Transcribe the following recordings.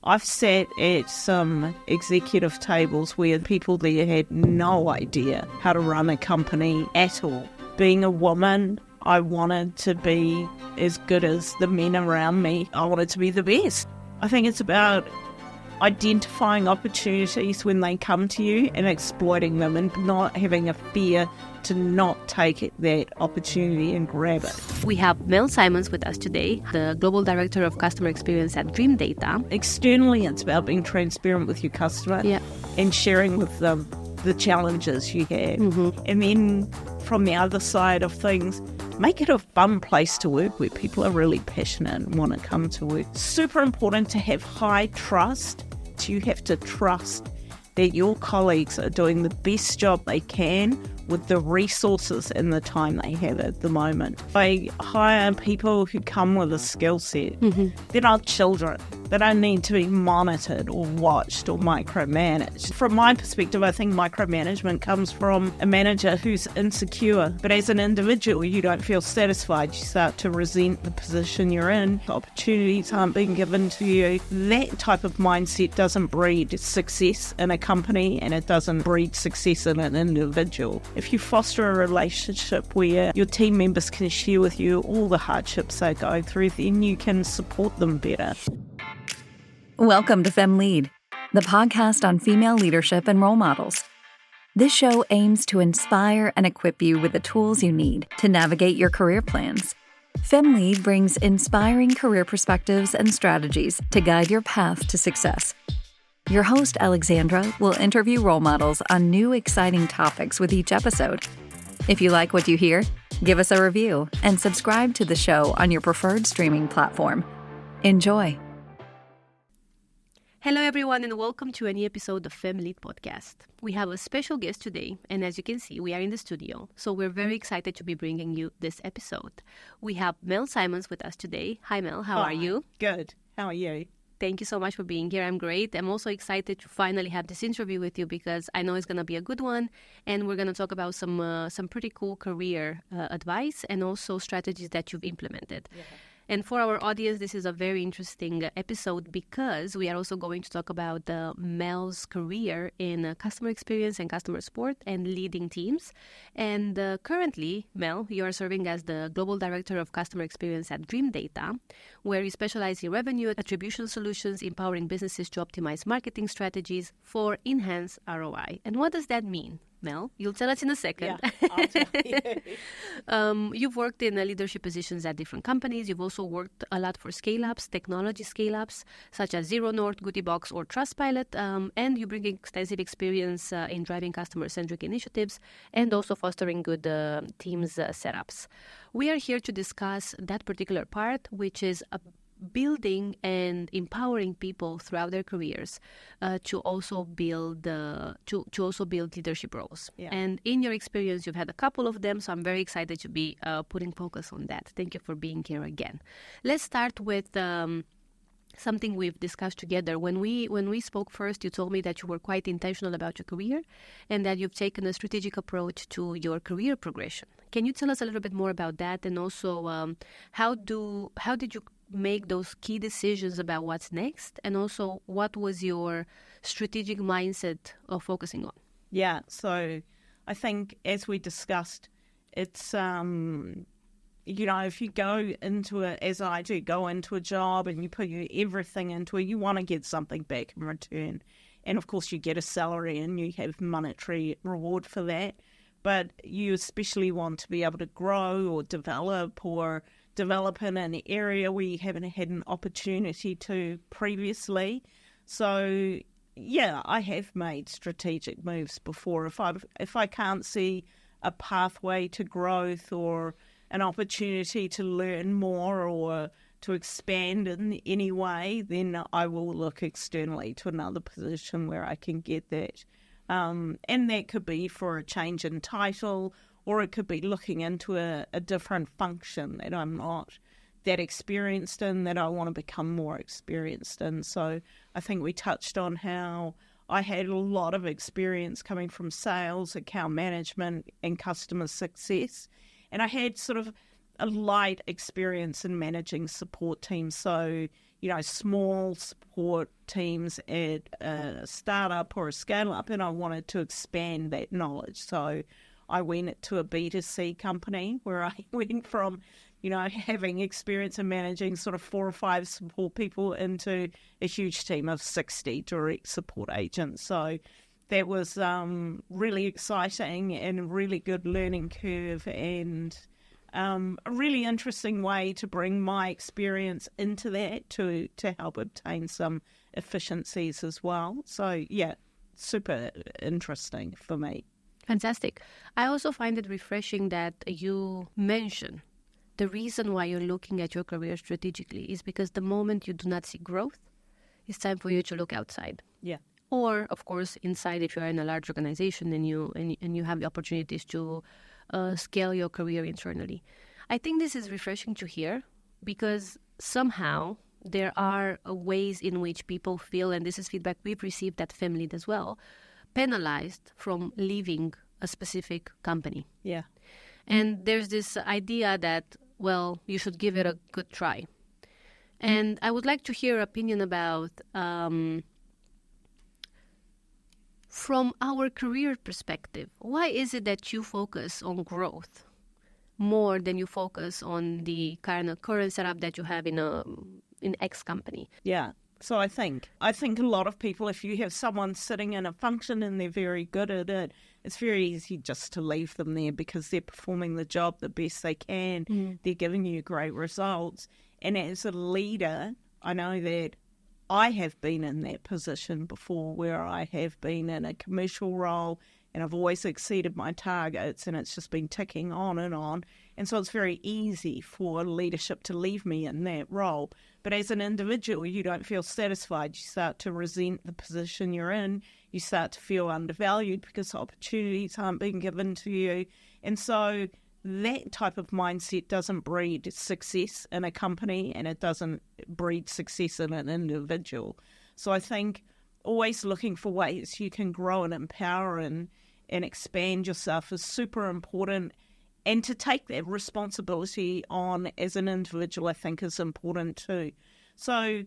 I've sat at some executive tables where people there had no idea how to run a company at all. Being a woman, I wanted to be as good as the men around me. I wanted to be the best. I think it's about identifying opportunities when they come to you and exploiting them and not having a fear to not take that opportunity and grab it. We have Mel Simons with us today, the Global Director of Customer Experience at Dreamdata. Externally, it's about being transparent with your customer and sharing with them the challenges you have. And then from the other side of things, make it a fun place to work where people are really passionate and want to come to work. Super important to have high trust. You have to trust that your colleagues are doing the best job they can with the resources and the time they have at the moment. I hire people who come with a skill set. They're not children. They don't need to be monitored or watched or micromanaged. From my perspective, I think micromanagement comes from a manager who's insecure. But as an individual, you don't feel satisfied. You start to resent the position you're in. Opportunities aren't being given to you. That type of mindset doesn't breed success in a company, and it doesn't breed success in an individual. If you foster a relationship where your team members can share with you all the hardships they go through, then you can support them better. Welcome to FemLead, the podcast on female leadership and role models. This show aims to inspire and equip you with the tools you need to navigate your career plans. FemLead brings inspiring career perspectives and strategies to guide your path to success. Your host, Alexandra, will interview role models on new exciting topics with each episode. If you like what you hear, give us a review and subscribe to the show on your preferred streaming platform. Enjoy. Hello, everyone, and welcome to a new episode of FemLead Podcast. We have a special guest today, and as you can see, we are in the studio, so we're very excited to be bringing you this episode. We have Mel Simons with us today. Hi, Mel. How are you? Good. How are you? Thank you so much for being here. I'm great. I'm also excited to finally have this interview with you because I know it's going to be a good one, and we're going to talk about some pretty cool career advice and also strategies that you've implemented. Yeah. And for our audience, this is a very interesting episode because we are also going to talk about Mel's career in customer experience and customer support and leading teams. And currently, Mel, you are serving as the Global Director of Customer Experience at Dreamdata, where you specialize in revenue attribution solutions, empowering businesses to optimize marketing strategies for enhanced ROI. And what does that mean? Mel, you'll tell us in a second. Yeah, I'll tell you. You've worked in leadership positions at different companies. You've also worked a lot for scale-ups, technology scale-ups, such as ZeroNorth, GOODIEBOX, or Trustpilot. And you bring extensive experience in driving customer-centric initiatives and also fostering good teams setups. We are here to discuss that particular part, which is building and empowering people throughout their careers to also build leadership roles. Yeah. And in your experience, you've had a couple of them, so I'm very excited to be putting focus on that. Thank you for being here again. Let's start with something we've discussed together. When we spoke first, you told me that you were quite intentional about your career and that you've taken a strategic approach to your career progression. Can you tell us a little bit more about that? And also, how did you make those key decisions about what's next? And also, what was your strategic mindset of focusing on? Yeah, so I think as we discussed, it's, if you go into it, as I do, go into a job and you put everything into it, you want to get something back in return. And of course, you get a salary and you have monetary reward for that. But you especially want to be able to grow or develop in an area where you haven't had an opportunity to previously. So, yeah, I have made strategic moves before. If I can't see a pathway to growth or an opportunity to learn more or to expand in any way, then I will look externally to another position where I can get that. And that could be for a change in title, or it could be looking into a different function that I'm not that experienced in, that I want to become more experienced in. So I think we touched on how I had a lot of experience coming from sales, account management, and customer success. And I had sort of a light experience in managing support teams. So, small support teams at a startup or a scale-up, and I wanted to expand that knowledge. So I went to a B2C company where I went from, having experience in managing sort of 4 or 5 support people into a huge team of 60 direct support agents. So that was really exciting and a really good learning curve, and a really interesting way to bring my experience into that to help obtain some efficiencies as well. So, yeah, super interesting for me. Fantastic. I also find it refreshing that you mention the reason why you're looking at your career strategically is because the moment you do not see growth, it's time for you to look outside. Yeah. Or, of course, inside if you're in a large organization and you have the opportunities to scale your career internally. I think this is refreshing to hear because somehow there are ways in which people feel, and this is feedback we've received at FemLead as well, penalized from leaving a specific company. Yeah. And there's this idea that, well, you should give it a good try. And I would like to hear your opinion about, from our career perspective, why is it that you focus on growth more than you focus on the kind of current setup that you have in X company? Yeah. So I think a lot of people, if you have someone sitting in a function and they're very good at it, it's very easy just to leave them there because they're performing the job the best they can. They're giving you great results. And as a leader, I know that I have been in that position before where I have been in a commercial role and I've always exceeded my targets and it's just been ticking on and on. And so it's very easy for leadership to leave me in that role. But as an individual, you don't feel satisfied. You start to resent the position you're in. You start to feel undervalued because opportunities aren't being given to you. And so that type of mindset doesn't breed success in a company and it doesn't breed success in an individual. So I think always looking for ways you can grow and empower and expand yourself is super important. And to take that responsibility on as an individual, I think, is important too. So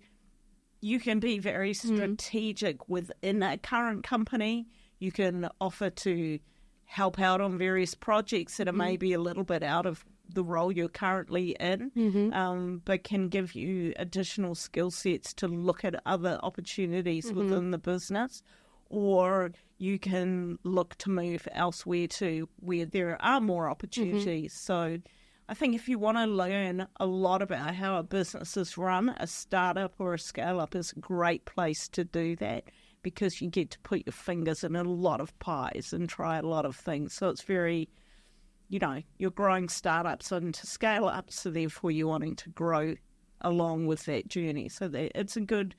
you can be very strategic within a current company. You can offer to help out on various projects that are maybe a little bit out of the role you're currently in, but can give you additional skill sets to look at other opportunities within the business. Or you can look to move elsewhere to where there are more opportunities. So I think if you want to learn a lot about how a business is run, a startup or a scale-up is a great place to do that because you get to put your fingers in a lot of pies and try a lot of things. So it's very, you're growing startups into scale-ups, so therefore you're wanting to grow along with that journey. So it's a good...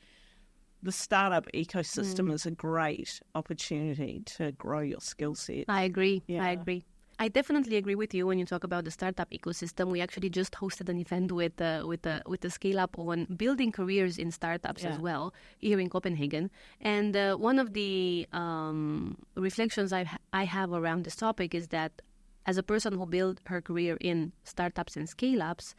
The startup ecosystem is a great opportunity to grow your skill set. I agree. Yeah. I agree. I definitely agree with you when you talk about the startup ecosystem. We actually just hosted an event with the Scale Up on building careers in startups as well here in Copenhagen. And one of the reflections I have around this topic is that as a person who built her career in startups and scale-ups,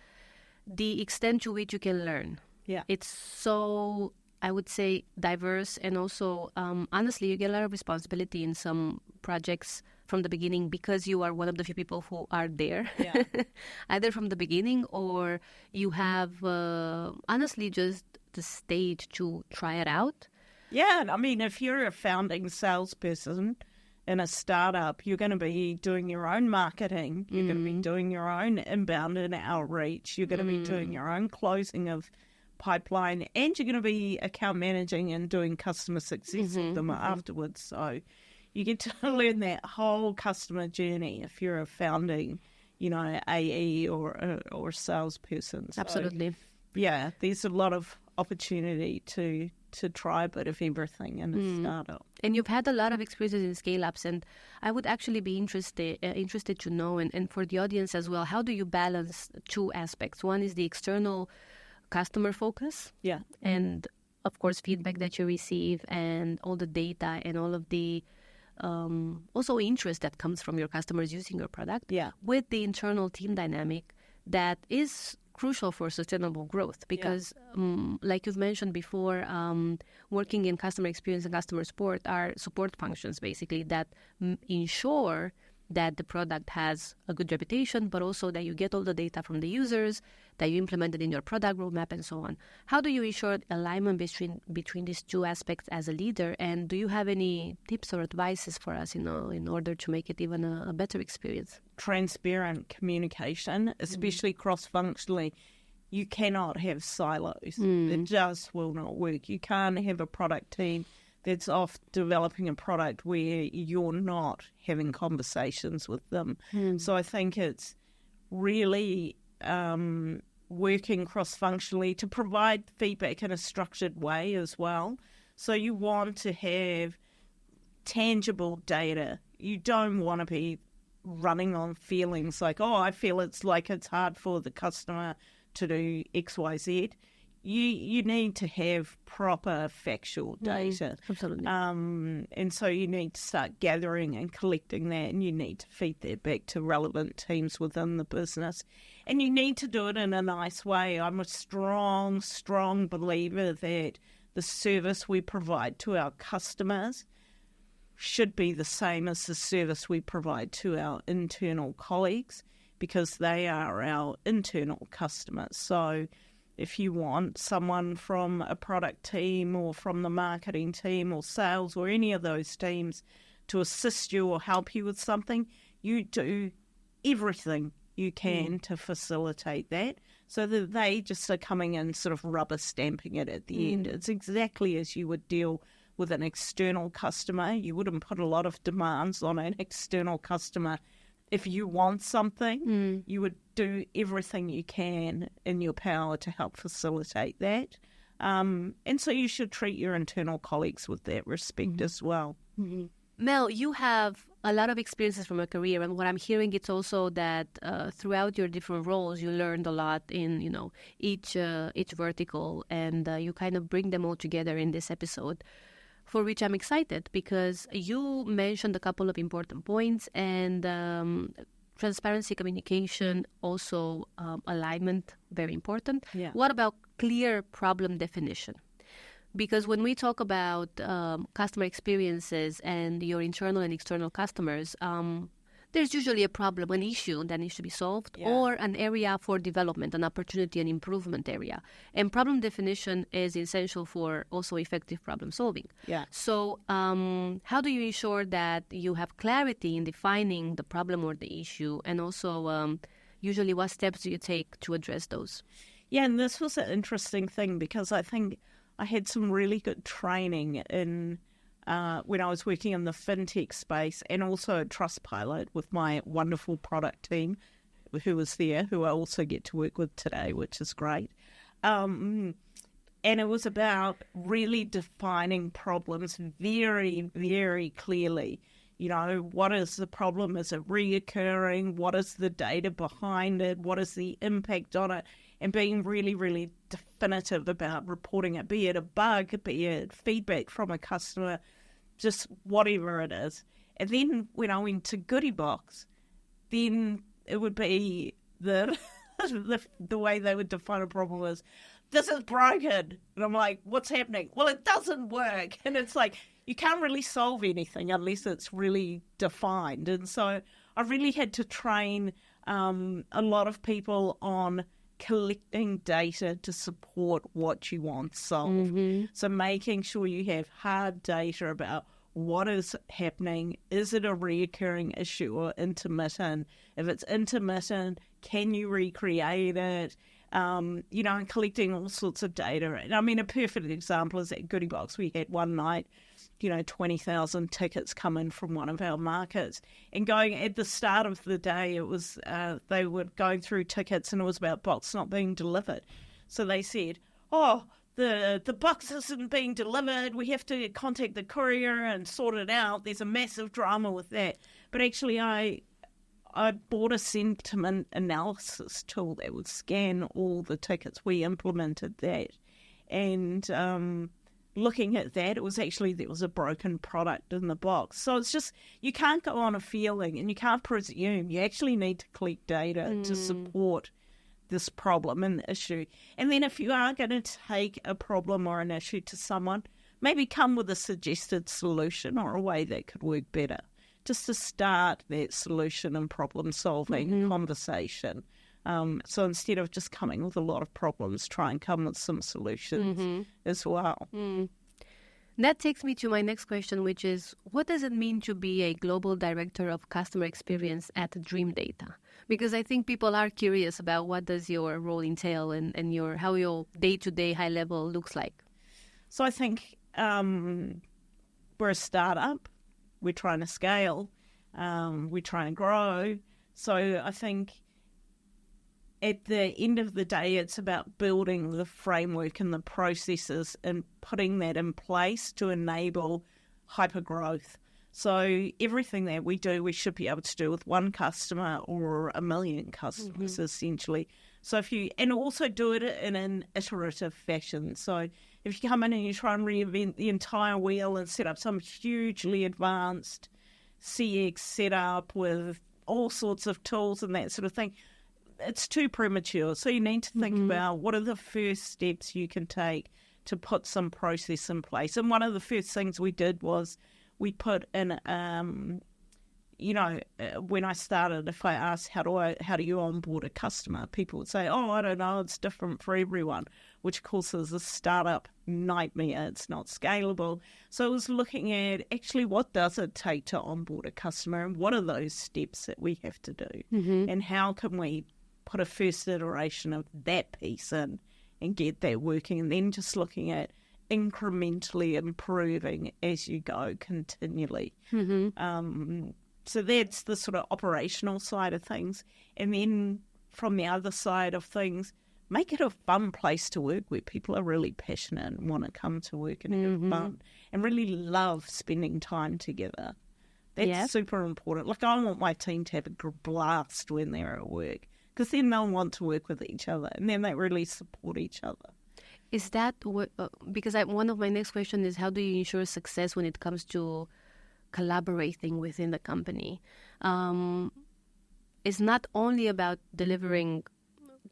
the extent to which you can learn. Yeah. It's so, I would say, diverse, and also, honestly, you get a lot of responsibility in some projects from the beginning because you are one of the few people who are there, either from the beginning or you have, honestly, just the stage to try it out. Yeah, I mean, if you're a founding salesperson in a startup, you're going to be doing your own marketing, you're going to be doing your own inbound and outreach, you're going to be doing your own closing of pipeline, and you're going to be account managing and doing customer success with them afterwards. So you get to learn that whole customer journey if you're a founding, AE or salesperson. So, Absolutely. Yeah, there's a lot of opportunity to try a bit of everything in a startup. And you've had a lot of experiences in scale-ups, and I would actually be interested to know, and for the audience as well, how do you balance two aspects? One is the external customer focus, and of course feedback that you receive and all the data and all of the also interest that comes from your customers using your product, with the internal team dynamic that is crucial for sustainable growth because, like you've mentioned before, working in customer experience and customer support are support functions, basically, that ensure that the product has a good reputation, but also that you get all the data from the users, that you implement it in your product roadmap, and so on. How do you ensure alignment between these two aspects as a leader? And do you have any tips or advices for us, in order to make it even a better experience? Transparent communication, especially cross-functionally. You cannot have silos. It just will not work. You can't have a product team that's off developing a product where you're not having conversations with them. So I think it's really working cross-functionally to provide feedback in a structured way as well. So you want to have tangible data. You don't want to be running on feelings like, I feel it's hard for the customer to do X, Y, Z. You need to have proper factual data. Absolutely. And so you need to start gathering and collecting that, and you need to feed that back to relevant teams within the business. And you need to do it in a nice way. I'm a strong, strong believer that the service we provide to our customers should be the same as the service we provide to our internal colleagues, because they are our internal customers. So if you want someone from a product team or from the marketing team or sales or any of those teams to assist you or help you with something, you do everything you can to facilitate that, so that they just are coming in sort of rubber stamping it at the end. It's exactly as you would deal with an external customer. You wouldn't put a lot of demands on an external customer. If you want something, you would do everything you can in your power to help facilitate that. And so you should treat your internal colleagues with that respect as well. Mel, you have a lot of experiences from your career, and what I'm hearing is also that throughout your different roles, you learned a lot in each vertical, and you kind of bring them all together in this episode, for which I'm excited, because you mentioned a couple of important points, and transparency, communication, also alignment, very important. Yeah. What about clear problem definition? Because when we talk about customer experiences and your internal and external customers, there's usually a problem, an issue that needs to be solved, or an area for development, an opportunity, an improvement area. And problem definition is essential for also effective problem solving. Yeah. So how do you ensure that you have clarity in defining the problem or the issue? And also, usually what steps do you take to address those? Yeah, and this was an interesting thing, because I think I had some really good training in when I was working in the fintech space, and also at Trustpilot with my wonderful product team who was there, who I also get to work with today, which is great. And it was about really defining problems very, very clearly. What is the problem? Is it reoccurring? What is the data behind it? What is the impact on it? And being really, really definitive about reporting it, be it a bug, be it feedback from a customer, just whatever it is. And then when I went to GOODIEBOX, then it would be the way they would define a problem is, this is broken. And I'm like, what's happening? Well, it doesn't work. And it's like, you can't really solve anything unless it's really defined. And so I really had to train a lot of people on collecting data to support what you want solved. So making sure you have hard data about what is happening. Is it a reoccurring issue or intermittent? If it's intermittent, can you recreate it? And collecting all sorts of data. And I mean, a perfect example is at GOODIEBOX. We had one night, 20,000 tickets come in from one of our markets. And going at the start of the day, it was they were going through tickets, and it was about box not being delivered. So they said, the box isn't being delivered. We have to contact the courier and sort it out. There's a massive drama with that. But actually, I bought a sentiment analysis tool that would scan all the tickets. We implemented that. And looking at that, it was actually, there was a broken product in the box. So it's just, you can't go on a feeling and you can't presume. You actually need to collect data to support this problem and issue. And then if you are going to take a problem or an issue to someone, maybe come with a suggested solution or a way that could work better, just to start that solution and problem-solving conversation. So instead of just coming with a lot of problems, try and come with some solutions as well. That takes me to my next question, which is, what does it mean to be a global director of customer experience at Dreamdata? Because I think people are curious about what does your role entail and how your day-to-day high level looks like. So I think we're a startup. We're trying to scale. We're trying to grow. So I think at the end of the day, it's about building the framework and the processes and putting that in place to enable hyper-growth. So everything that we do, we should be able to do with one customer or 1 million customers, essentially. So and also do it in an iterative fashion. So if you come in and you try and reinvent the entire wheel and set up some hugely advanced CX setup with all sorts of tools and that sort of thing, it's too premature. So you need to think about what are the first steps you can take to put some process in place. And one of the first things we did was we put in, when I started, if I asked how do you onboard a customer, people would say, I don't know, it's different for everyone, which of course is a startup nightmare. It's not scalable. So I was looking at actually what does it take to onboard a customer and what are those steps that we have to do and how can we put a first iteration of that piece in and get that working, and then just looking at incrementally improving as you go continually. So that's the sort of operational side of things. And then from the other side of things, make it a fun place to work where people are really passionate and want to come to work and have fun and really love spending time together. That's super important. Like, I want my team to have a blast when they're at work, because then they'll want to work with each other and then they really support each other. Is that what, because one of my next questions is, how do you ensure success when it comes to collaborating within the company? It's not only about delivering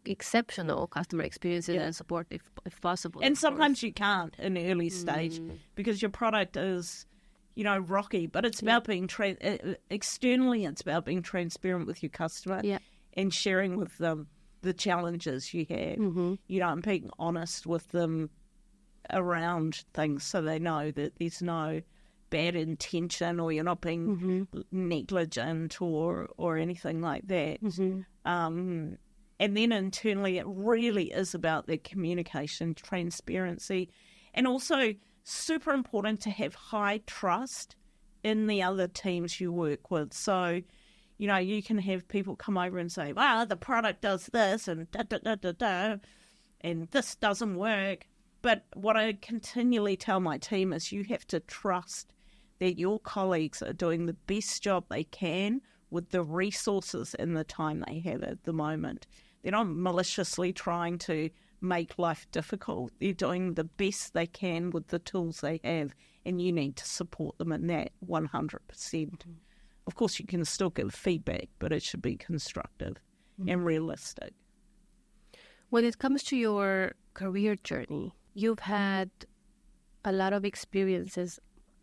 exceptional customer experiences and support if possible. And sometimes you can't in the early stage because your product is, rocky, but it's about being externally, it's about being transparent with your customer and sharing with them the challenges you have, and being honest with them around things so they know that there's no bad intention or you're not being negligent or anything like that. And then internally, it really is about the communication, transparency, and also super important to have high trust in the other teams you work with. So, you can have people come over and say, well, the product does this and da-da-da-da-da, and this doesn't work. But what I continually tell my team is you have to trust that your colleagues are doing the best job they can with the resources and the time they have at the moment. They're not maliciously trying to make life difficult. They're doing the best they can with the tools they have, and you need to support them in that 100%. Of course, you can still give feedback, but it should be constructive and realistic. When it comes to your career journey, you've had a lot of experiences,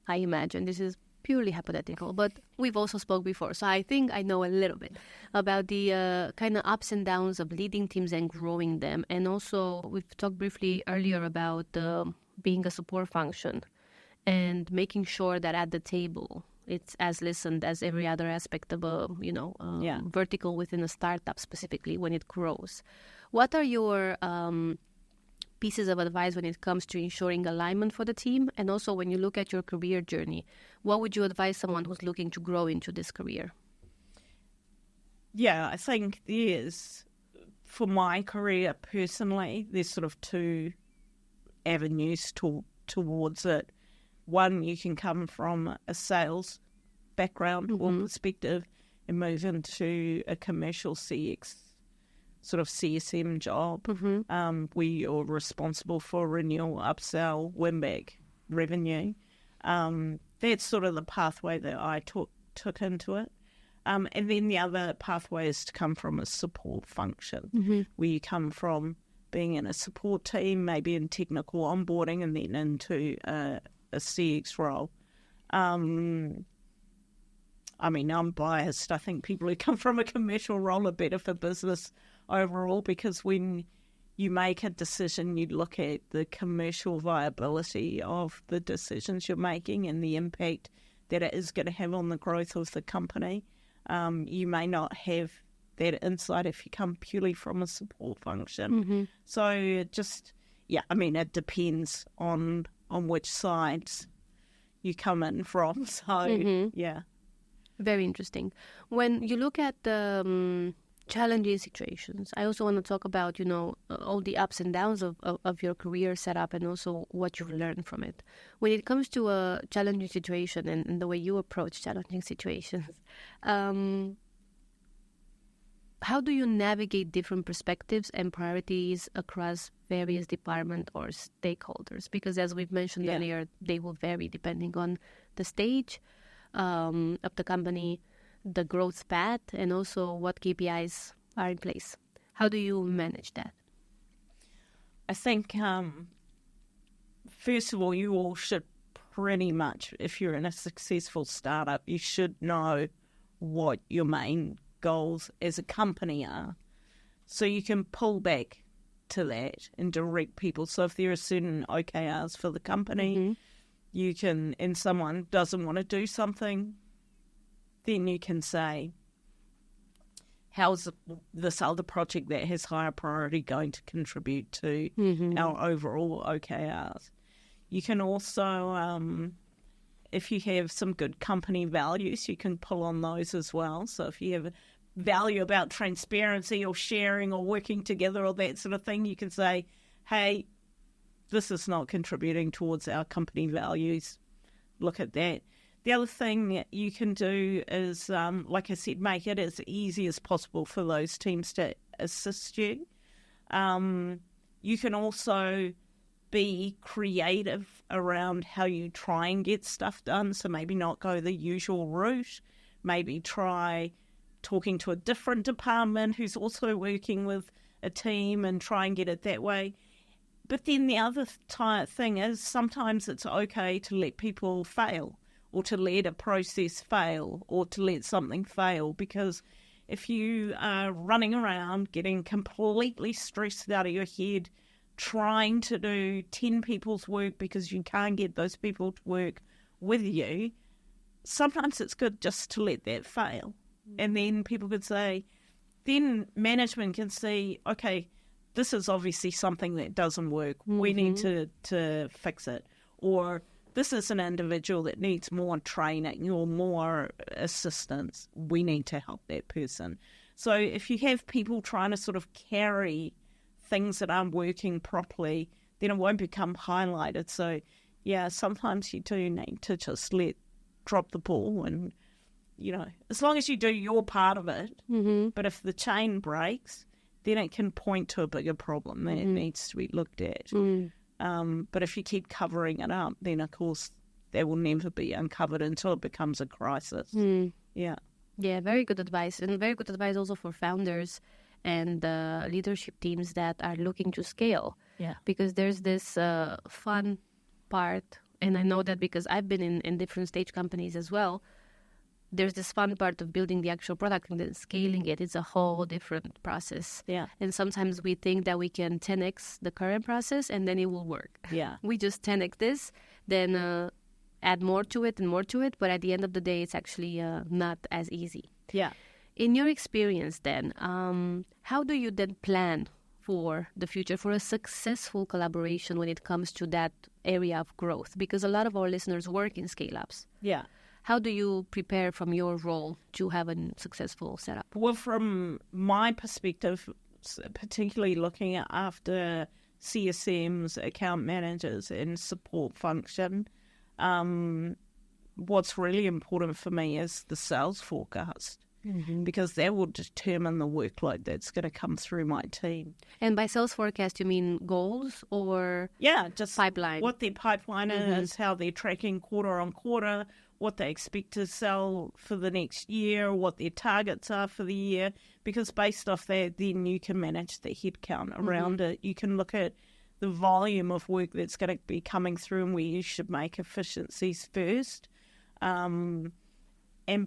I imagine. This is purely hypothetical, but we've also spoke before, so I think I know a little bit about the kind of ups and downs of leading teams and growing them. And also, we've talked briefly earlier about being a support function and making sure that at the table it's as listened as every other aspect of a vertical within a startup, specifically when it grows. What are your pieces of advice when it comes to ensuring alignment for the team? And also, when you look at your career journey, what would you advise someone who's looking to grow into this career? Yeah, I think there's, for my career personally, there's sort of two avenues towards it. One, you can come from a sales background or perspective and move into a commercial CX, sort of CSM job, where you're responsible for renewal, upsell, win-back revenue. That's sort of the pathway that I took into it. And then the other pathway is to come from a support function, where you come from being in a support team, maybe in technical onboarding, and then into a CX role. I mean, I'm biased. I think people who come from a commercial role are better for business overall, because when you make a decision, you look at the commercial viability of the decisions you're making and the impact that it is going to have on the growth of the company. You may not have that insight if you come purely from a support function. So it just, it depends on which sides you come in from. So, Very interesting. When you look at the challenging situations, I also want to talk about, all the ups and downs of your career setup and also what you've learned from it. When it comes to a challenging situation and the way you approach challenging situations, how do you navigate different perspectives and priorities across various departments or stakeholders? Because as we've mentioned earlier, they will vary depending on the stage of the company, the growth path, and also what KPIs are in place. How do you manage that? I think, first of all, you all should pretty much, if you're in a successful startup, you should know what your main goals as a company are. So you can pull back to that and direct people. So if there are certain OKRs for the company, you can, and someone doesn't want to do something, then you can say, how's this other project that has higher priority going to contribute to our overall OKRs? You can also, if you have some good company values, you can pull on those as well. So if you have a value about transparency or sharing or working together or that sort of thing, you can say, hey, this is not contributing towards our company values. Look at that. The other thing you can do is, like I said, make it as easy as possible for those teams to assist you. You can also be creative around how you try and get stuff done. So maybe not go the usual route. Maybe try talking to a different department who's also working with a team and try and get it that way. But then the other thing is sometimes it's okay to let people fail, or to let a process fail, or to let something fail, because if you are running around getting completely stressed out of your head, trying to do 10 people's work because you can't get those people to work with you, sometimes it's good just to let that fail. And then people could say, then management can see, okay, this is obviously something that doesn't work. We need to fix it. Or this is an individual that needs more training or more assistance. We need to help that person. So if you have people trying to sort of carry things that aren't working properly, then it won't become highlighted. So, sometimes you do need to just drop the ball and, as long as you do your part of it. But if the chain breaks, then it can point to a bigger problem that needs to be looked at. But if you keep covering it up, then, of course, that will never be uncovered until it becomes a crisis. Yeah, very good advice. And very good advice also for founders and leadership teams that are looking to scale. Yeah. Because there's this fun part, and I know that because I've been in different stage companies as well. There's this fun part of building the actual product and then scaling it. It's a whole different process. Yeah. And sometimes we think that we can 10x the current process and then it will work. Yeah. We just 10x this, then add more to it and more to it. But at the end of the day, it's actually not as easy. Yeah. In your experience then, how do you then plan for the future, for a successful collaboration when it comes to that area of growth? Because a lot of our listeners work in scale-ups. Yeah. How do you prepare from your role to have a successful setup? Well, from my perspective, particularly looking after CSMs, account managers and support function, what's really important for me is the sales forecast. because that will determine the workload that's going to come through my team. And by sales forecast, you mean goals or just pipeline? What their pipeline is, how they're tracking quarter on quarter, what they expect to sell for the next year, what their targets are for the year, because based off that, then you can manage the headcount around it. You can look at the volume of work that's going to be coming through and where you should make efficiencies first. And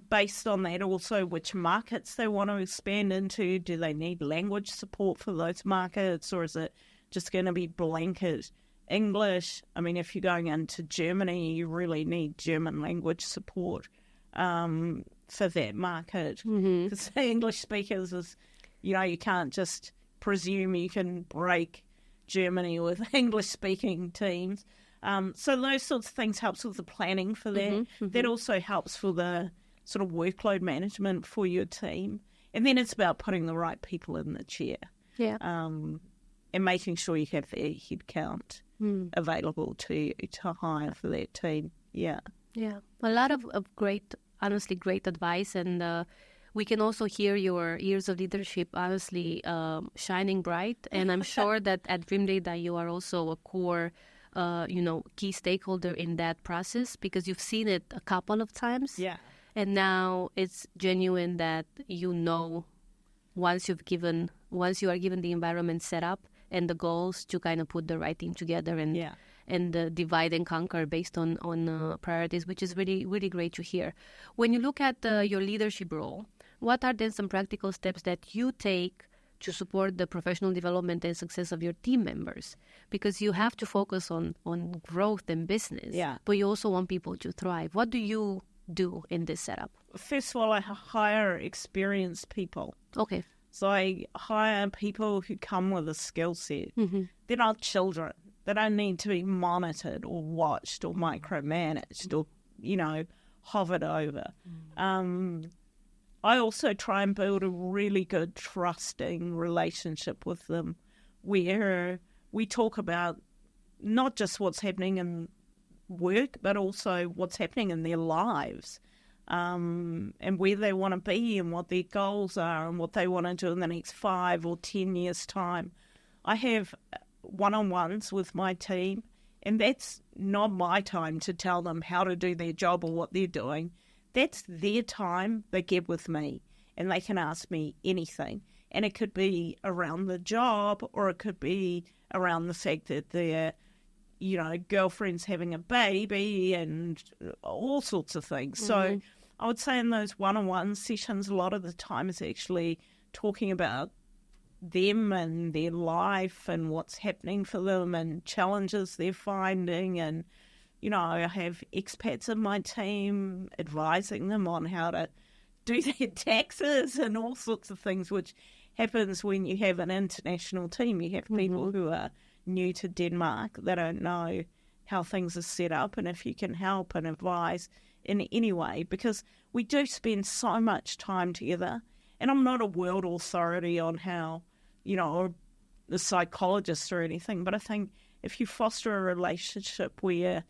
based on that, also which markets they want to expand into. Do they need language support for those markets, or is it just going to be blanket English? I mean, if you're going into Germany, you really need German language support for that market. Because English speakers is, you can't just presume you can break Germany with English-speaking teams. So those sorts of things helps with the planning for that. That also helps for the sort of workload management for your team. And then it's about putting the right people in the chair. Yeah. And making sure you have their headcount available to hire for that team. Yeah. Yeah. A lot of great, honestly, great advice. And we can also hear your years of leadership, honestly, shining bright. And I'm sure that at Dreamdata, you are also a core, key stakeholder in that process, because you've seen it a couple of times. Yeah. And now it's genuine that once you are given the environment set up and the goals, to kind of put the right team together and divide and conquer based on priorities, which is really, really great to hear. When you look at your leadership role, what are then some practical steps that you take to support the professional development and success of your team members? Because you have to focus on growth and business, but you also want people to thrive. What do you do in this setup? First of all, I hire experienced people. Okay. So I hire people who come with a skill set. They're not children. They don't need to be monitored or watched or micromanaged or, hovered over. I also try and build a really good trusting relationship with them, where we talk about not just what's happening in work, but also what's happening in their lives, and where they want to be and what their goals are and what they want to do in the next 5 or 10 years' time. I have one-on-ones with my team, and that's not my time to tell them how to do their job or what they're doing. That's their time they get with me, and they can ask me anything. And it could be around the job, or it could be around the fact that their, girlfriend's having a baby and all sorts of things. So I would say in those one-on-one sessions, a lot of the time is actually talking about them and their life and what's happening for them and challenges they're finding. And I have expats in my team advising them on how to do their taxes and all sorts of things, which happens when you have an international team. You have people who are new to Denmark. They don't know how things are set up, and if you can help and advise in any way, because we do spend so much time together. And I'm not a world authority on how, or a psychologist or anything, but I think if you foster a relationship where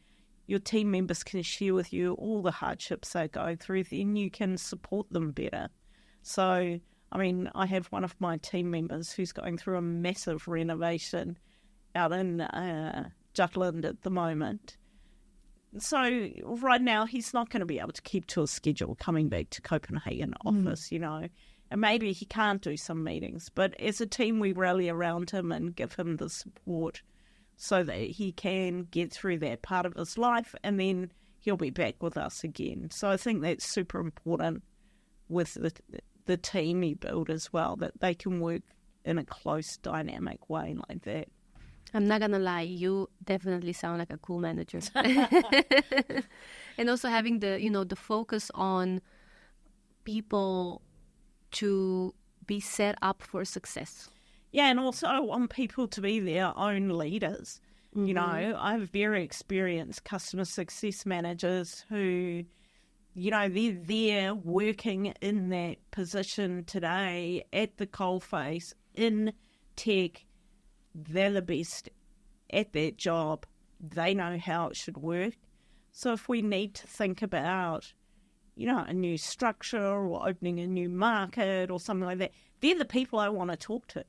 your team members can share with you all the hardships they're going through, then you can support them better. So, I have one of my team members who's going through a massive renovation out in Jutland at the moment. So right now he's not going to be able to keep to a schedule coming back to Copenhagen office, and maybe he can't do some meetings. But as a team, we rally around him and give him the support so that he can get through that part of his life, and then he'll be back with us again. So I think that's super important with the team you build as well, that they can work in a close, dynamic way like that. I'm not going to lie, you definitely sound like a cool manager. And also having the focus on people to be set up for success. Yeah, and also I want people to be their own leaders. I have very experienced customer success managers who, they're there working in that position today at the coalface in tech. They're the best at that job. They know how it should work. So if we need to think about, a new structure or opening a new market or something like that, they're the people I want to talk to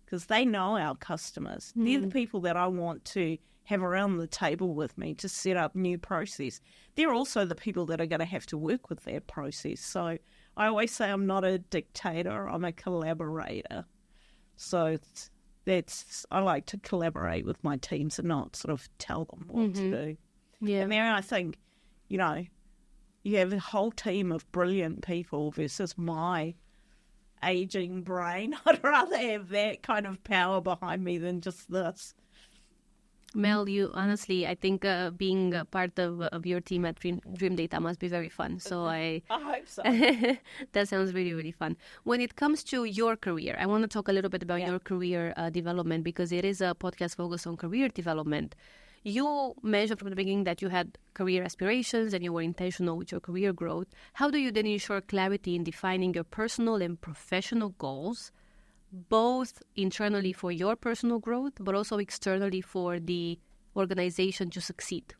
because they know our customers. They're the people that I want to have around the table with me to set up new process. They're also the people that are going to have to work with that process. So I always say I'm not a dictator, I'm a collaborator. So I like to collaborate with my teams and not sort of tell them what to do. Yeah. And then I think, you have a whole team of brilliant people versus my aging brain. I'd rather have that kind of power behind me than just this. Mel, you honestly, I think being a part of your team at Dreamdata must be very fun. So I hope so. That sounds really, really fun. When it comes to your career, I want to talk a little bit about your career development because it is a podcast focused on career development. You mentioned from the beginning that you had career aspirations and you were intentional with your career growth. How do you then ensure clarity in defining your personal and professional goals, both internally for your personal growth, but also externally for the organization to succeed?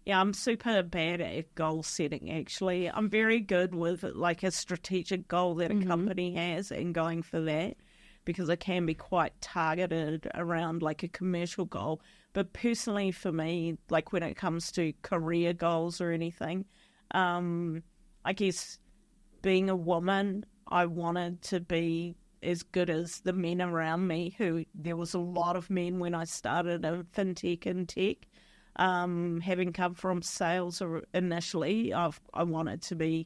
Yeah, I'm super bad at goal setting, actually. I'm very good with like a strategic goal that a company has and going for that because it can be quite targeted around like a commercial goal. But personally for me, like when it comes to career goals or anything, I guess being a woman, I wanted to be as good as the men around me there was a lot of men when I started in fintech and tech. Having come from sales initially, I wanted to be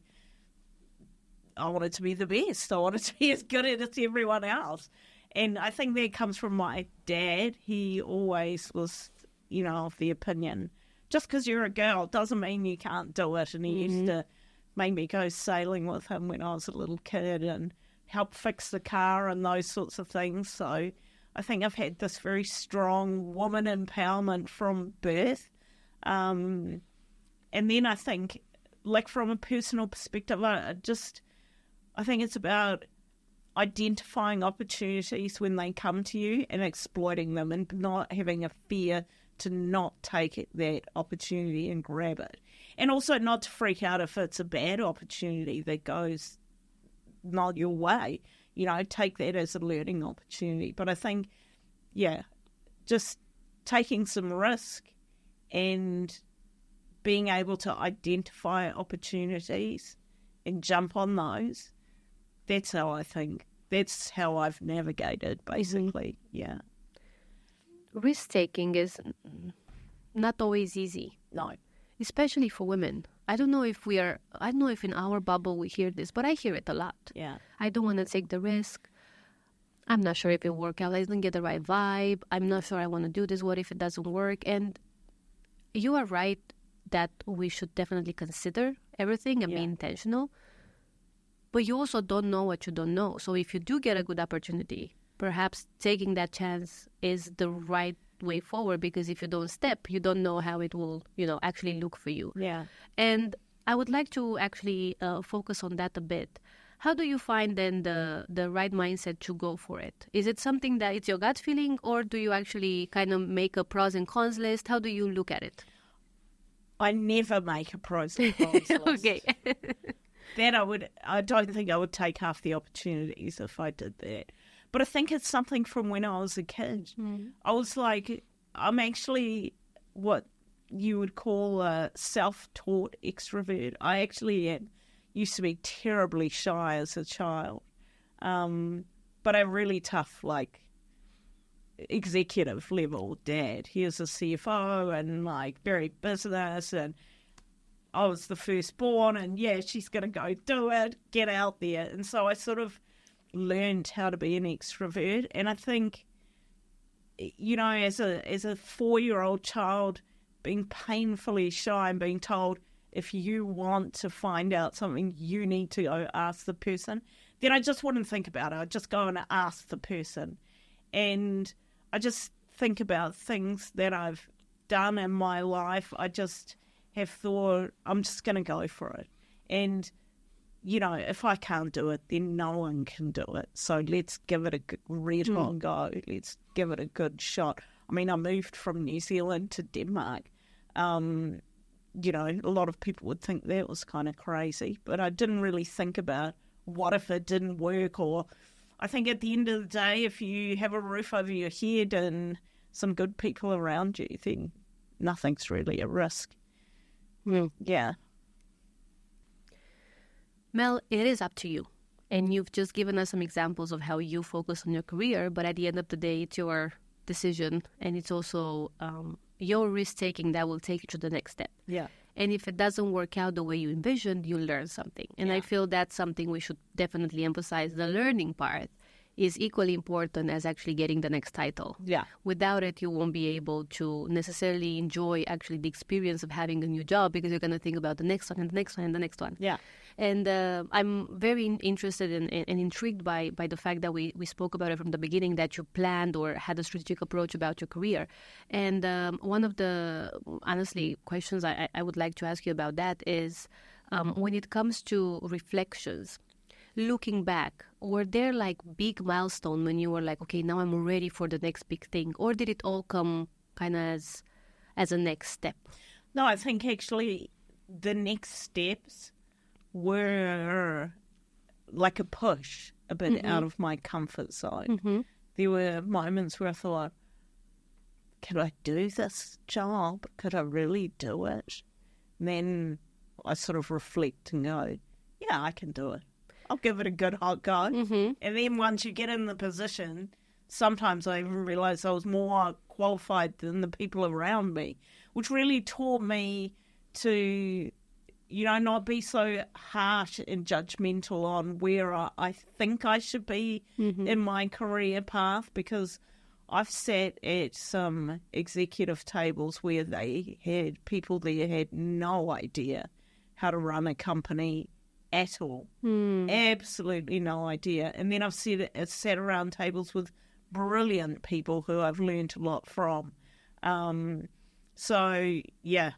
the best. I wanted to be as good at it as everyone else. And I think that comes from my dad. He always was, of the opinion, just because you're a girl doesn't mean you can't do it. And he used to make me go sailing with him when I was a little kid and help fix the car and those sorts of things. So I think I've had this very strong woman empowerment from birth. And then I think, like from a personal perspective, I think it's about identifying opportunities when they come to you and exploiting them and not having a fear to not take that opportunity and grab it. And also not to freak out if it's a bad opportunity that goes not your way. Take that as a learning opportunity. But I think, just taking some risk and being able to identify opportunities and jump on those, that's how I've navigated, basically. Yeah. Risk-taking is not always easy. No. Especially for women. I don't know if in our bubble we hear this, but I hear it a lot. Yeah. I don't want to take the risk. I'm not sure if it works out. I didn't get the right vibe. I'm not sure I want to do this. What if it doesn't work? And you are right that we should definitely consider everything and be intentional. But you also don't know what you don't know. So if you do get a good opportunity, perhaps taking that chance is the right way forward, because if you don't step, you don't know how it will, actually look for you. Yeah. And I would like to actually focus on that a bit. How do you find then the right mindset to go for it? Is it something that it's your gut feeling, or do you actually kind of make a pros and cons list? How do you look at it? I never make a pros and cons list. Okay. I don't think I would take half the opportunities if I did that. But I think it's something from when I was a kid. I was like, I'm actually what you would call a self-taught extrovert. I actually used to be terribly shy as a child. But a really tough, executive level dad. He was a CFO and very business, and I was the firstborn, and she's going to go do it, get out there. And so I sort of learned how to be an extrovert. And I think, as a 4-year-old child, being painfully shy and being told, if you want to find out something, you need to go ask the person, then I just wouldn't think about it. I'd just go and ask the person. And I just think about things that I've done in my life. I just have thought, I'm just going to go for it. And, if I can't do it, then no one can do it. So let's give it a red hot go. Let's give it a good shot. I mean, I moved from New Zealand to Denmark a lot of people would think that was kind of crazy, but I didn't really think about what if it didn't work. Or I think at the end of the day, if you have a roof over your head and some good people around you, then nothing's really a risk. Yeah. Mel, it is up to you. And you've just given us some examples of how you focus on your career, but at the end of the day, it's your decision, and it's also your risk-taking that will take you to the next step. Yeah. And if it doesn't work out the way you envisioned, you'll learn something. And I feel that's something we should definitely emphasize. The learning part is equally important as actually getting the next title. Yeah. Without it, you won't be able to necessarily enjoy actually the experience of having a new job, because you're going to think about the next one and the next one and the next one. Yeah. And I'm very interested and intrigued by the fact that we spoke about it from the beginning, that you planned or had a strategic approach about your career. And one of the, honestly, questions I would like to ask you about that is when it comes to reflections, looking back, were there like big milestone when you were like, okay, now I'm ready for the next big thing? Or did it all come kind of as a next step? No, I think actually the next steps were like a push a bit out of my comfort zone. There were moments where I thought, could I do this job? Could I really do it? And then I sort of reflect and go, yeah, I can do it. I'll give it a good hot go. And then once you get in the position, sometimes I even realised I was more qualified than the people around me, which really taught me to, not be so harsh and judgmental on where I think I should be in my career path, because I've sat at some executive tables where they had people there had no idea how to run a company at all. Absolutely no idea. And then I've sat around tables with brilliant people who I've learned a lot from. So, yeah,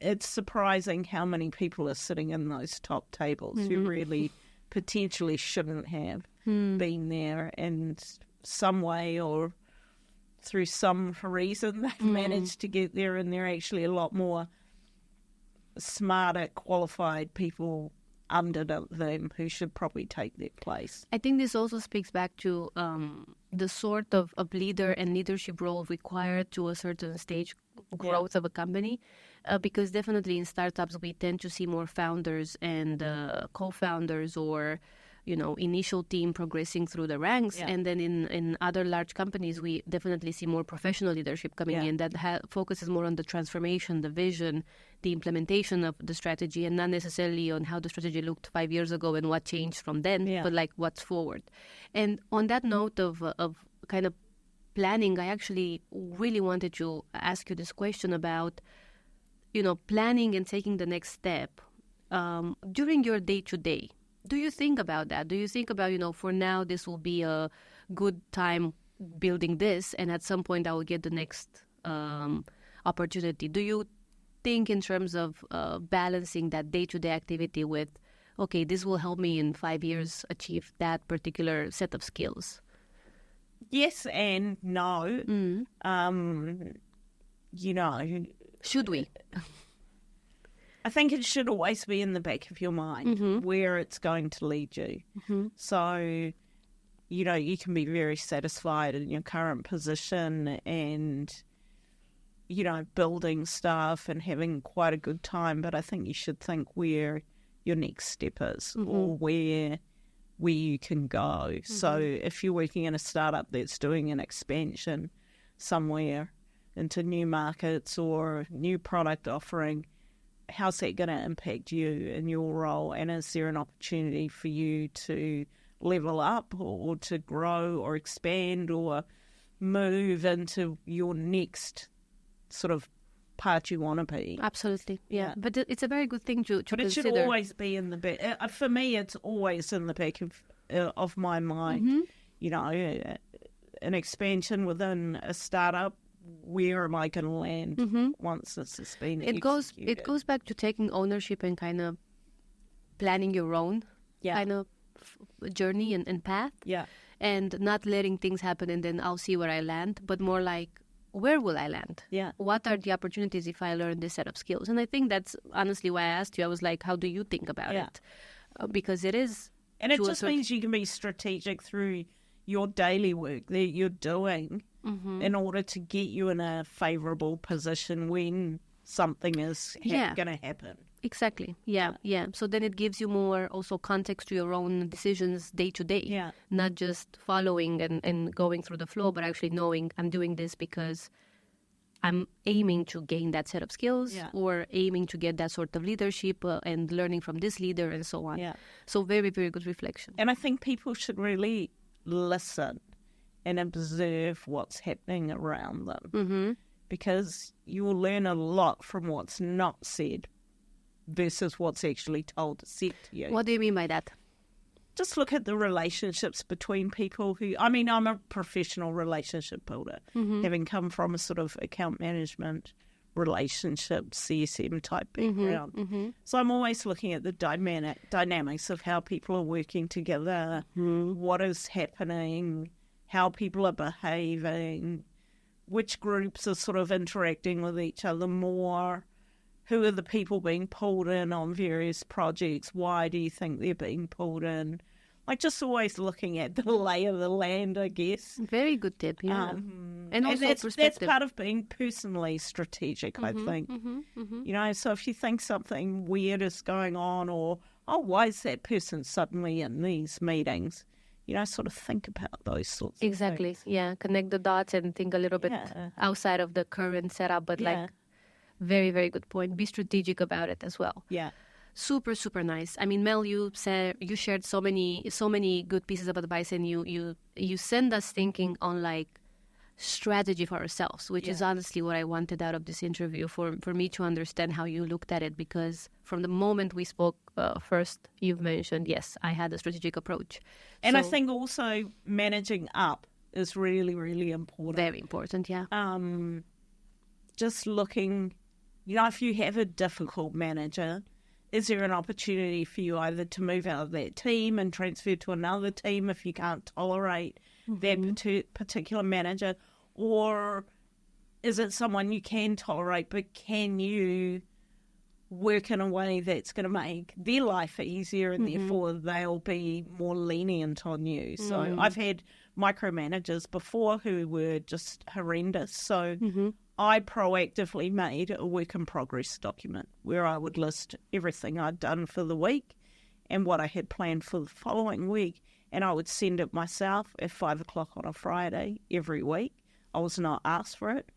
it's surprising how many people are sitting in those top tables who really potentially shouldn't have been there, and some way or through some reason they've managed to get there, and they're actually a lot more smarter, qualified people under them who should probably take their place. I think this also speaks back to the sort of leader and leadership role required to a certain stage growth of a company, because definitely in startups we tend to see more founders and co-founders or initial team progressing through the ranks. And then in other large companies, we definitely see more professional leadership coming in that focuses more on the transformation, the vision, the implementation of the strategy, and not necessarily on how the strategy looked 5 years ago and what changed from then, but like what's forward. And on that note of kind of planning, I actually really wanted to ask you this question about, planning and taking the next step during your day-to-day. Do you think about that? Do you think about, for now, this will be a good time building this, and at some point I will get the next opportunity? Do you think in terms of balancing that day-to-day activity with, okay, this will help me in 5 years achieve that particular set of skills? Yes and no. Should we? I think it should always be in the back of your mind where it's going to lead you. So, you can be very satisfied in your current position and, building stuff and having quite a good time. But I think you should think where your next step is or where you can go. So if you're working in a startup that's doing an expansion somewhere into new markets or new product offering, how's that going to impact you in your role, and is there an opportunity for you to level up or to grow or expand or move into your next sort of part you want to be? Absolutely, yeah. But it's a very good thing to but consider. It should always be in the back. For me, it's always in the back of my mind. An expansion within a startup, where am I going to land once this has been executed? It goes back to taking ownership and kind of planning your own kind of journey and path. Yeah. And not letting things happen and then I'll see where I land, but more like where will I land? Yeah. What are the opportunities if I learn this set of skills? And I think that's honestly why I asked you. I was like, how do you think about it? Because it is... And it just means you can be strategic through your daily work that you're doing in order to get you in a favourable position when something is going to happen. Exactly. Yeah. So then it gives you more also context to your own decisions day to day. Yeah. Not just following and going through the flow, but actually knowing I'm doing this because I'm aiming to gain that set of skills or aiming to get that sort of leadership and learning from this leader and so on. Yeah. So very, very good reflection. And I think people should really listen and observe what's happening around them because you will learn a lot from what's not said versus what's actually told to said to you. What do you mean by that? Just look at the relationships between people who... I mean, I'm a professional relationship builder, having come from a sort of account management, relationship, CSM type background. So I'm always looking at the dynamics of how people are working together, what is happening, how people are behaving, which groups are sort of interacting with each other more, who are the people being pulled in on various projects, why do you think they're being pulled in? Like just always looking at the lay of the land, I guess. Very good tip, yeah. And also that's part of being personally strategic, I think. You know, so if you think something weird is going on or, why is that person suddenly in these meetings? You know, sort of think about those sorts of things. Exactly, yeah. Connect the dots and think a little bit outside of the current setup, but like very, very good point. Be strategic about it as well. Yeah. Super, super nice. I mean, Mel, you shared so many good pieces of advice, and you send us thinking on like strategy for ourselves, which is honestly what I wanted out of this interview for me to understand how you looked at it. Because from the moment we spoke first, you've mentioned yes, I had a strategic approach, and I think also managing up is really, really important. Very important, yeah. Just looking, you know, if you have a difficult manager, is there an opportunity for you either to move out of that team and transfer to another team if you can't tolerate that particular manager? Or is it someone you can tolerate, but can you work in a way that's going to make their life easier and therefore they'll be more lenient on you? So I've had micromanagers before who were just horrendous. So I proactively made a work in progress document where I would list everything I'd done for the week and what I had planned for the following week. And I would send it myself at 5 o'clock on a Friday every week. I was not asked for it.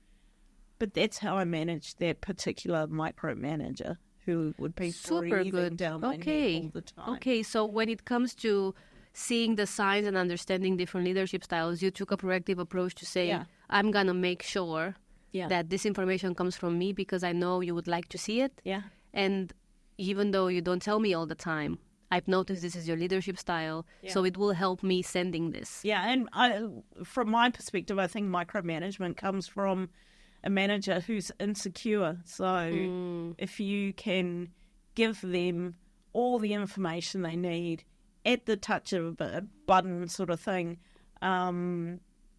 But that's how I managed that particular micromanager who would be super good down my neck all the time. Okay, so when it comes to seeing the signs and understanding different leadership styles, you took a proactive approach to say, I'm going to make sure that this information comes from me because I know you would like to see it. Yeah. And even though you don't tell me all the time, I've noticed this is your leadership style, so it will help me sending this. Yeah, and from my perspective, I think micromanagement comes from a manager who's insecure. So if you can give them all the information they need at the touch of a button sort of thing,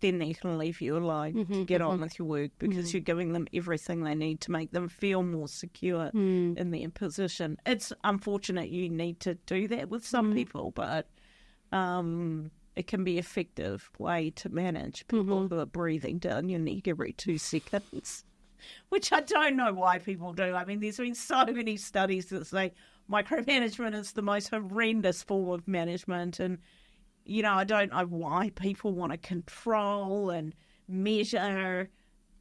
then they can leave you alone to get on with your work because you're giving them everything they need to make them feel more secure in their position. It's unfortunate you need to do that with some people, but it can be an effective way to manage people who are breathing down your neck every 2 seconds, which I don't know why people do. I mean, there's been so many studies that say micromanagement is the most horrendous form of management, and you know, I don't know why people want to control and measure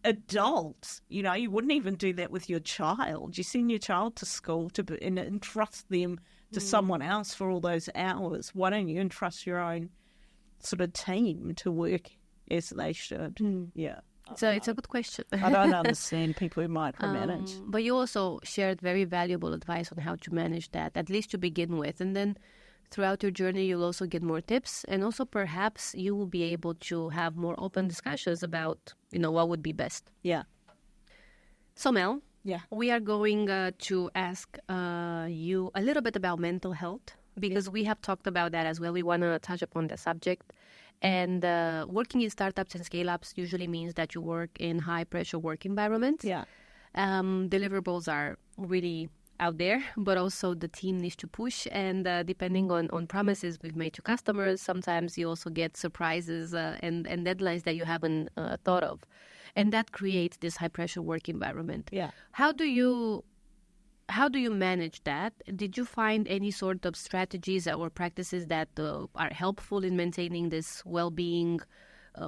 adults. You know, you wouldn't even do that with your child. You send your child to school and entrust them to someone else for all those hours. Why don't you entrust your own sort of team to work as they should? Yeah. So it's a good question. I don't understand people who micromanage. But you also shared very valuable advice on how to manage that, at least to begin with. And then throughout your journey, you'll also get more tips, and also perhaps you will be able to have more open discussions about, you know, what would be best. Yeah. So Mel, we are going to ask you a little bit about mental health because we have talked about that as well. We want to touch upon the subject. And working in startups and scale-ups usually means that you work in high-pressure work environments. Yeah. Deliverables are really out there, but also the team needs to push. And depending on promises we've made to customers, sometimes you also get surprises and deadlines that you haven't thought of. And that creates this high-pressure work environment. Yeah. How do you manage that? Did you find any sort of strategies or practices that are helpful in maintaining this well-being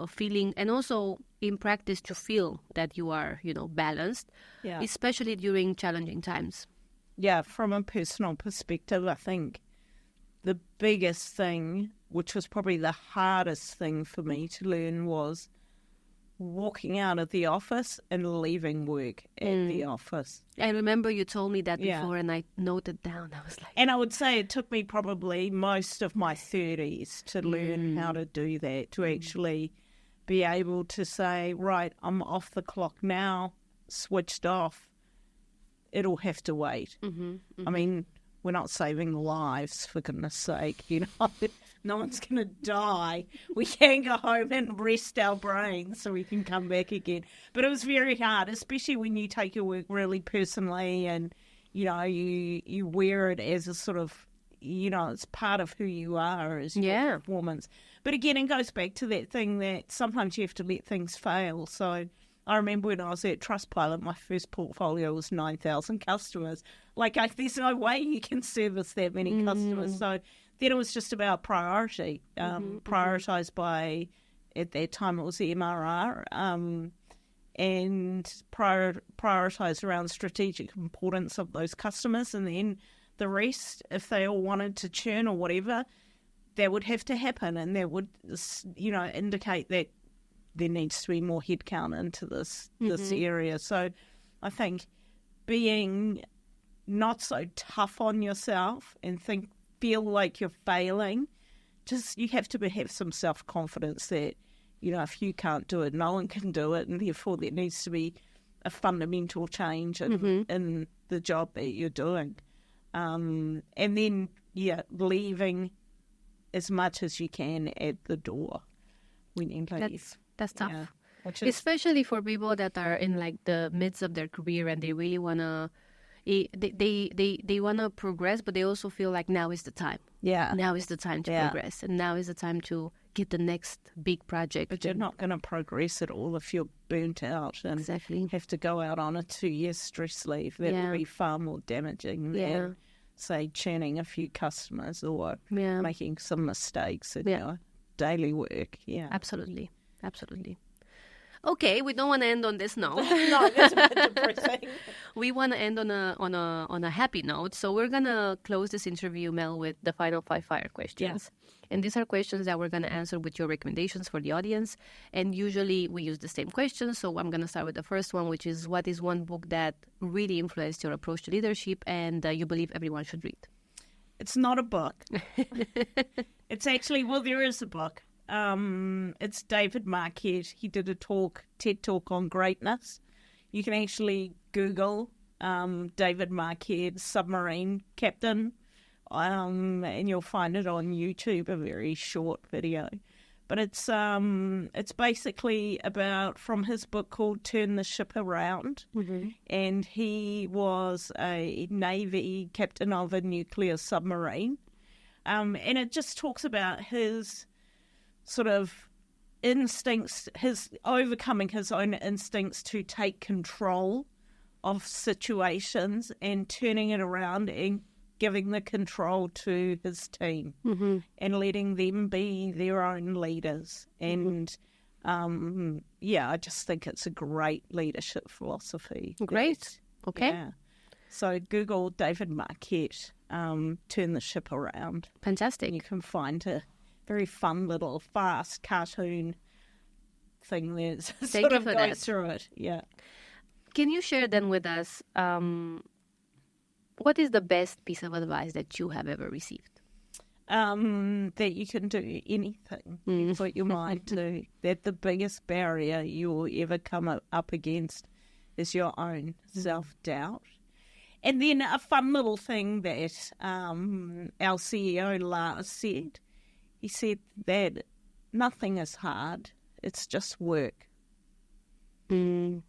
feeling, and also in practice to feel that you are, balanced, especially during challenging times? Yeah, from a personal perspective, I think the biggest thing, which was probably the hardest thing for me to learn, was walking out of the office and leaving work at the office. I remember you told me that before, and I noted down. I was like... And I would say it took me probably most of my 30s to learn how to do that, to actually be able to say, right, I'm off the clock now, switched off. It'll have to wait. I mean, we're not saving lives, for goodness sake, No one's going to die. We can go home and rest our brains so we can come back again. But it was very hard, especially when you take your work really personally and, you wear it as a sort of, it's part of who you are as your performance. But again, it goes back to that thing that sometimes you have to let things fail. So I remember when I was at Trustpilot, my first portfolio was 9,000 customers. There's no way you can service that many customers. So then it was just about priority, prioritised by, at that time it was the MRR, and prioritised around strategic importance of those customers. And then the rest, if they all wanted to churn or whatever, that would have to happen. And that would, indicate that there needs to be more headcount into this area. So I think being not so tough on yourself and feel like you're failing, you have to have some self-confidence that, if you can't do it, no one can do it, and therefore there needs to be a fundamental change in the job that you're doing. And then, leaving as much as you can at the door when you leave. That's tough. Especially for people that are in the midst of their career and they really want to they want to progress, but they also feel like now is the time. Yeah. Now is the time to progress, and now is the time to get the next big project. But you're not going to progress at all if you're burnt out and have to go out on a 2-year stress leave. That would be far more damaging than, say, churning a few customers or making some mistakes in your daily work. Yeah, absolutely. Okay, we don't want to end on this note. No, that's a bit depressing. We want to end on a happy note. So we're gonna close this interview, Mel, with the final 5 fire questions. And these are questions that we're gonna answer with your recommendations for the audience. And usually we use the same questions. So I'm gonna start with the first one, which is, what is one book that really influenced your approach to leadership and you believe everyone should read? It's not a book. It's actually, there is a book. It's David Marquette. He did a TED Talk on greatness. You can actually Google David Marquette, submarine captain, and you'll find it on YouTube, a very short video. But it's basically from his book called Turn the Ship Around. And he was a Navy captain of a nuclear submarine. And it just talks about his sort of instincts, his overcoming his own instincts to take control of situations and turning it around and giving the control to his team and letting them be their own leaders. And I just think it's a great leadership philosophy. Great. Okay. Yeah. So Google David Marquette, Turn the Ship Around. Fantastic. And you can find a very fun little fast cartoon thing that sort of goes through it. Yeah. Can you share then with us what is the best piece of advice that you have ever received? That you can do anything, put your mind to. That the biggest barrier you will ever come up against is your own self-doubt. And then a fun little thing that our CEO Lars said. He said that nothing is hard. It's just work. Mm.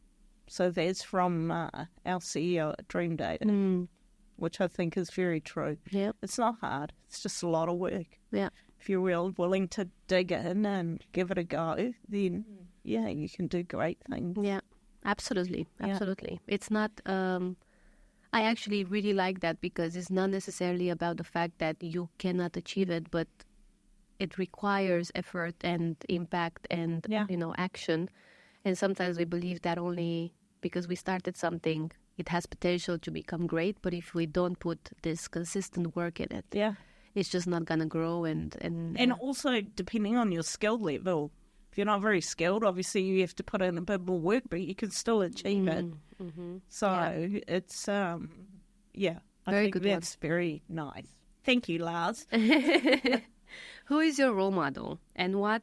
So that's from our CEO at Dreamdata, which I think is very true. Yeah. It's not hard. It's just a lot of work. Yeah. If you're willing to dig in and give it a go, then, yeah, you can do great things. Yeah, absolutely. Yeah. Absolutely. It's not, I actually really like that because it's not necessarily about the fact that you cannot achieve it, but it requires effort and impact and, action. And sometimes we believe that only because we started something, it has potential to become great. But if we don't put this consistent work in it, it's just not going to grow. And also, depending on your skill level, if you're not very skilled, obviously you have to put in a bit more work, but you can still achieve it. Mm-hmm. So it's, I Very think good that's very nice. Thank you, Lars. Who is your role model and what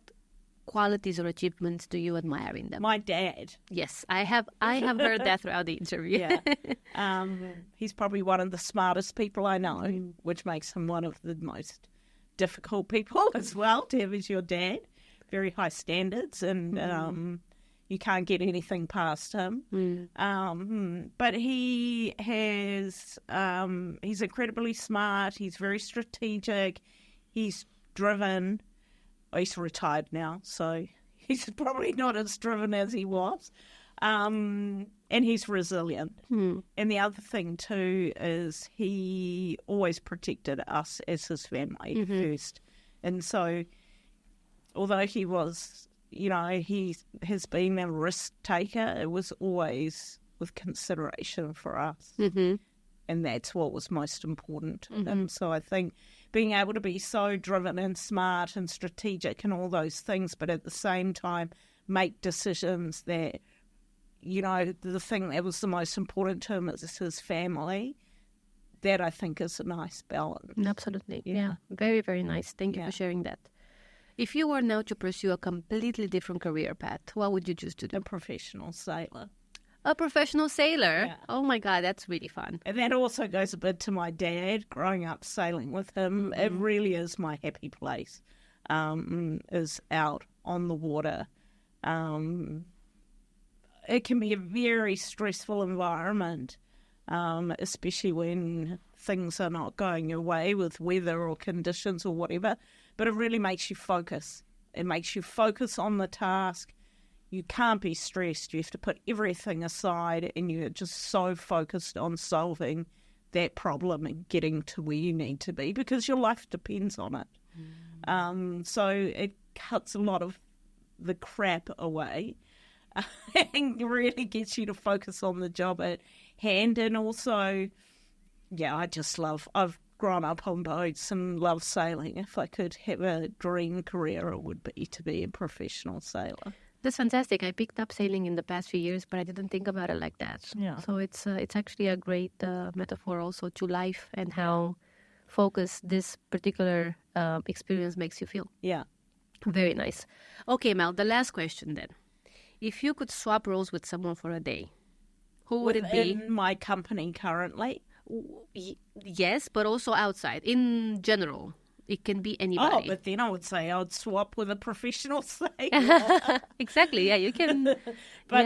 qualities or achievements do you admire in them? My dad. Yes, I have heard that throughout the interview. Yeah. He's probably one of the smartest people I know, which makes him one of the most difficult people as well to have as your dad. Very high standards, and you can't get anything past him. But he has, he's incredibly smart. He's very strategic. He's driven. He's retired now, so he's probably not as driven as he was. And he's resilient. And the other thing too is he always protected us as his family first. And so although he was, he has been a risk taker, it was always with consideration for us. And that's what was most important to him. So I think being able to be so driven and smart and strategic and all those things, but at the same time make decisions that, the thing that was the most important to him is his family, that I think is a nice balance. Absolutely. Yeah. Very, very nice. Thank you for sharing that. If you were now to pursue a completely different career path, what would you choose to do? A professional sailor. A professional sailor? Yeah. Oh my God, that's really fun. And that also goes a bit to my dad, growing up sailing with him. It really is my happy place, is out on the water. It can be a very stressful environment, especially when things are not going your way with weather or conditions or whatever. But it really makes you focus. It makes you focus on the task. You can't be stressed. You have to put everything aside and you're just so focused on solving that problem and getting to where you need to be because your life depends on it. So it cuts a lot of the crap away and really gets you to focus on the job at hand. And also, I've grown up on boats and love sailing. If I could have a dream career, it would be to be a professional sailor. That's fantastic. I picked up sailing in the past few years, but I didn't think about it like that. Yeah. So it's actually a great metaphor also to life and how focused this particular experience makes you feel. Yeah. Very nice. Okay, Mel, the last question then. If you could swap roles with someone for a day, who would it be? In my company currently? Yes, but also outside. In general, it can be anybody. Oh, but then I would say I'd swap with a professional sailor. Exactly, yeah, you can. But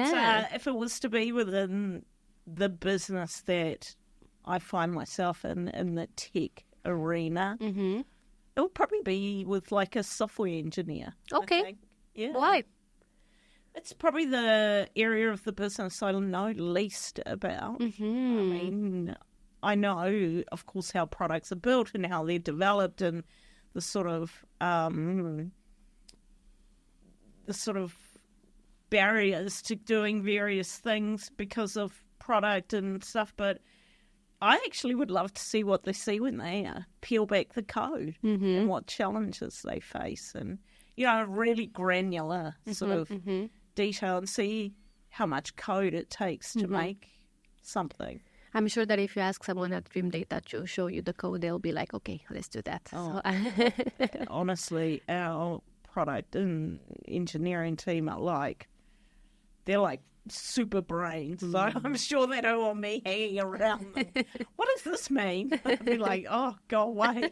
if it was to be within the business that I find myself in the tech arena, it would probably be with like a software engineer. Okay. Yeah. Why? It's probably the area of the business I know least about. I mean, I know, of course, how products are built and how they're developed and the sort of barriers to doing various things because of product and stuff. But I actually would love to see what they see when they peel back the code and what challenges they face and, really granular sort of detail and see how much code it takes to make something. I'm sure that if you ask someone at Dreamdata to show you the code, they'll be like, okay, let's do that. Oh. Honestly, our product and engineering team are they're like super brains. So I'm sure they don't want me hanging around them. What does this mean? I'd be like, oh, go away.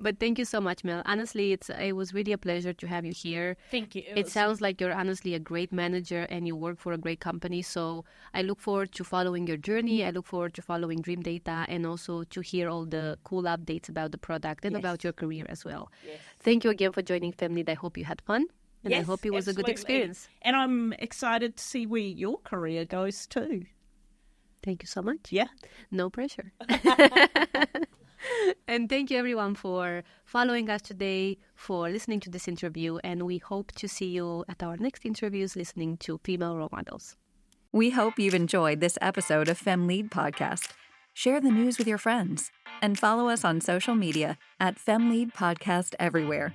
But thank you so much, Mel. Honestly, it was really a pleasure to have you here. Thank you. It sounds like you're honestly a great manager and you work for a great company. So I look forward to following your journey. I look forward to following Dreamdata and also to hear all the cool updates about the product and about your career as well. Yes. Thank you again for joining Family. I hope you had fun. And I Yes, hope it was a good absolutely. experience. And I'm excited to see where your career goes too. Thank you so much. Yeah. No pressure. And thank you everyone for following us today, for listening to this interview. And we hope to see you at our next interviews listening to female role models. We hope you've enjoyed this episode of FemLead Podcast. Share the news with your friends and follow us on social media at FemLead Podcast everywhere.